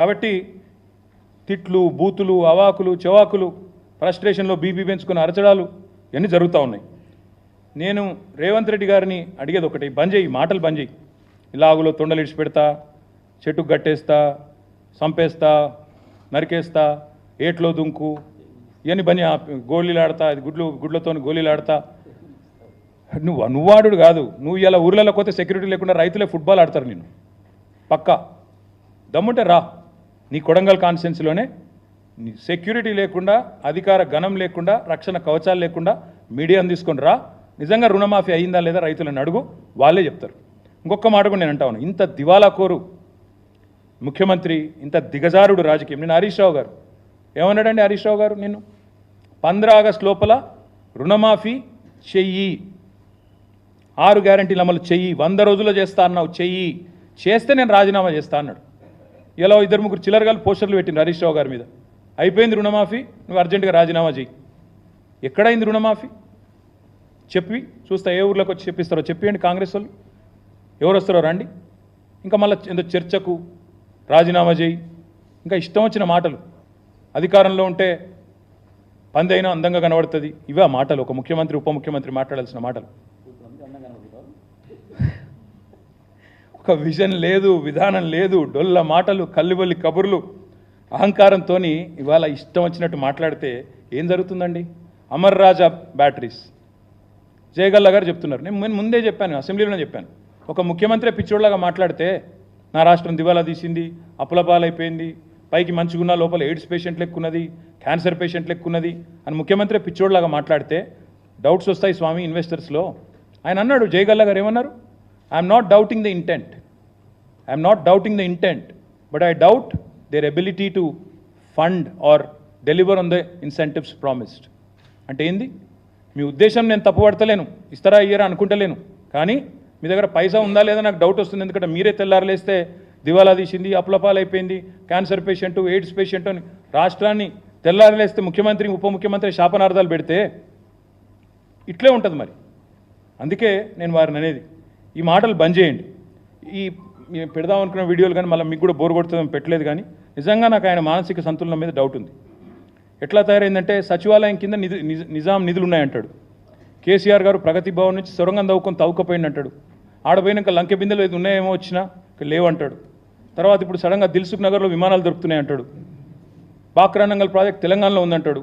కాబట్టి తిట్లు, బూతులు, అవాకులు, చెవాకులు, ఫ్రస్ట్రేషన్లో బీపీ పెంచుకున్న అరచడాలు ఇవన్నీ జరుగుతూ ఉన్నాయి. నేను రేవంత్ రెడ్డి గారిని అడిగేది ఒకటి, బంద్ చేయి, మాటలు బంద్ చేయి. ఇలాగులో తొండలు ఇడిచి పెడతా, చెట్టుకు గట్టేస్తా, సంపేస్తా, నరికేస్తా, ఏట్లో దుంకు, ఇవన్నీ బంద్ గోళీలు ఆడతా, అది గుడ్లతో గోళీలు ఆడతా. నువ్వాడు కాదు, నువ్వు ఇలా ఊర్లలో పోతే సెక్యూరిటీ లేకుండా రైతులే ఫుట్బాల్ ఆడతారు నిన్ను. పక్కా దమ్ముంటే రా, నీ కొడంగల్ కాన్స్టిట్యున్సీలోనే సెక్యూరిటీ లేకుండా, అధికార గణం లేకుండా, రక్షణ కవచాలు లేకుండా మీడియాను తీసుకొని రా. నిజంగా రుణమాఫీ అయిందా లేదా రైతులను అడుగు, వాళ్ళే చెప్తారు. ఇంకొక మాట కూడా నేను అంటా ఉన్నాను, ఇంత దివాలా కోరు ముఖ్యమంత్రి, ఇంత దిగజారుడు రాజకీయం. నేను హరీష్ రావు గారు ఏమన్నాడండి? హరీష్ రావు గారు నిన్ను 15 ఆగస్టు లోపల రుణమాఫీ చెయ్యి, 6 గ్యారంటీలు అమలు చెయ్యి, 100 రోజుల్లో చేస్తా అన్నావు, చెయ్యి, చేస్తే నేను రాజీనామా చేస్తా అన్నాడు. ఇలా 2-3 చిల్లరగాలు పోస్టర్లు పెట్టిండు హరీష్ రావు గారి మీద. అయిపోయింది రుణమాఫీ, నువ్వు అర్జెంటుగా రాజీనామా చేయి. ఎక్కడైంది రుణమాఫీ? చెప్పి చూస్తా, ఏ ఊర్లోకి వచ్చి చెప్పిస్తారో చెప్పేయండి. కాంగ్రెస్ వాళ్ళు ఎవరు వస్తారో రండి. ఇంకా మళ్ళీ ఏదో చర్చకు రాజీనామా చేయి, ఇంకా ఇష్టం వచ్చిన మాటలు. అధికారంలో ఉంటే పంది అయినా అందంగా కనబడుతుంది, ఇవే ఆ మాటలు. ఒక ముఖ్యమంత్రి, ఉప ముఖ్యమంత్రి మాట్లాడాల్సిన మాటలు. ఒక విజన్ లేదు, విధానం లేదు, డొల్ల మాటలు, కల్లిబొల్లి కబుర్లు, అహంకారంతో ఇవాళ ఇష్టం వచ్చినట్టు మాట్లాడితే ఏం జరుగుతుందండి? అమర్ రాజా బ్యాటరీస్ జయగల్లా గారు చెప్తున్నారు. నేను ముందే చెప్పాను, అసెంబ్లీలోనే చెప్పాను, ఒక ముఖ్యమంత్రి పిచ్చోళ్ళగా మాట్లాడితే నా రాష్ట్రం దివాలా తీసింది, అప్పులపాలైపోయింది, పైకి మంచిగున్న లోపల ఎయిడ్స్ పేషెంట్లు ఎక్కున్నది, క్యాన్సర్ పేషెంట్లు ఎక్కున్నది అని ముఖ్యమంత్రి పిచ్చోళ్ళగా మాట్లాడితే డౌట్స్ వస్తాయి స్వామి ఇన్వెస్టర్స్లో. ఆయన అన్నాడు, జయగల్లా గారు ఏమన్నారు? I'm not doubting the intent, but I doubt there ability to fund or deliver on the incentives promised. అంటే ఏంది? మీ ఉద్దేశం నేను తప్పుపడతలేను, ఇస్తారా ఇయ్యరా అనుకుంటలేను, కానీ మీ దగ్గర పైసా ఉందా లేదా నాకు డౌట్ వస్తుంది. ఎందుకంటే మీరే తెల్లారలేస్తే దివాలా తీసింది, అప్పులపాలైపోయింది, క్యాన్సర్ పేషెంటు, ఎయిడ్స్ పేషెంట్ అని రాష్ట్రాన్ని తెల్లారలేస్తే ముఖ్యమంత్రి, ఉప ముఖ్యమంత్రి శాపనార్థాలు పెడితే ఇట్లే ఉంటుంది మరి. అందుకే నేను వారిని అనేది, ఈ మాటలు బంద్ చేయండి. ఈ పెడదాం అనుకున్న వీడియోలు కానీ మళ్ళీ మీకు కూడా బోర్ కొడుతుందని పెట్టలేదు. కానీ నిజంగా నాకు ఆయన మానసిక సంతులనం మీద డౌట్ ఉంది. ఎట్లా తయారైందంటే సచివాలయం కింద నిజాం నిధులు ఉన్నాయంటాడు. కేసీఆర్ గారు ప్రగతి భవన్ నుంచి సొరంగం తవ్వుకపోయింది అంటాడు. ఆడపోయినాక లంకె బిందెలు ఏది ఉన్నాయేమో వచ్చినా లేవంటాడు. తర్వాత ఇప్పుడు సడన్గా దిల్సుఖ్ నగర్లో విమానాలు దొరుకుతున్నాయి అంటాడు. బాక్రానంగల్ ప్రాజెక్ట్ తెలంగాణలో ఉందంటాడు.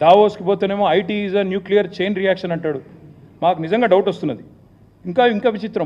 దావోస్కి పోతేనేమో IT is a nuclear chain reaction అంటాడు. మాకు నిజంగా డౌట్ వస్తున్నది. ఇంకా విచిత్రం,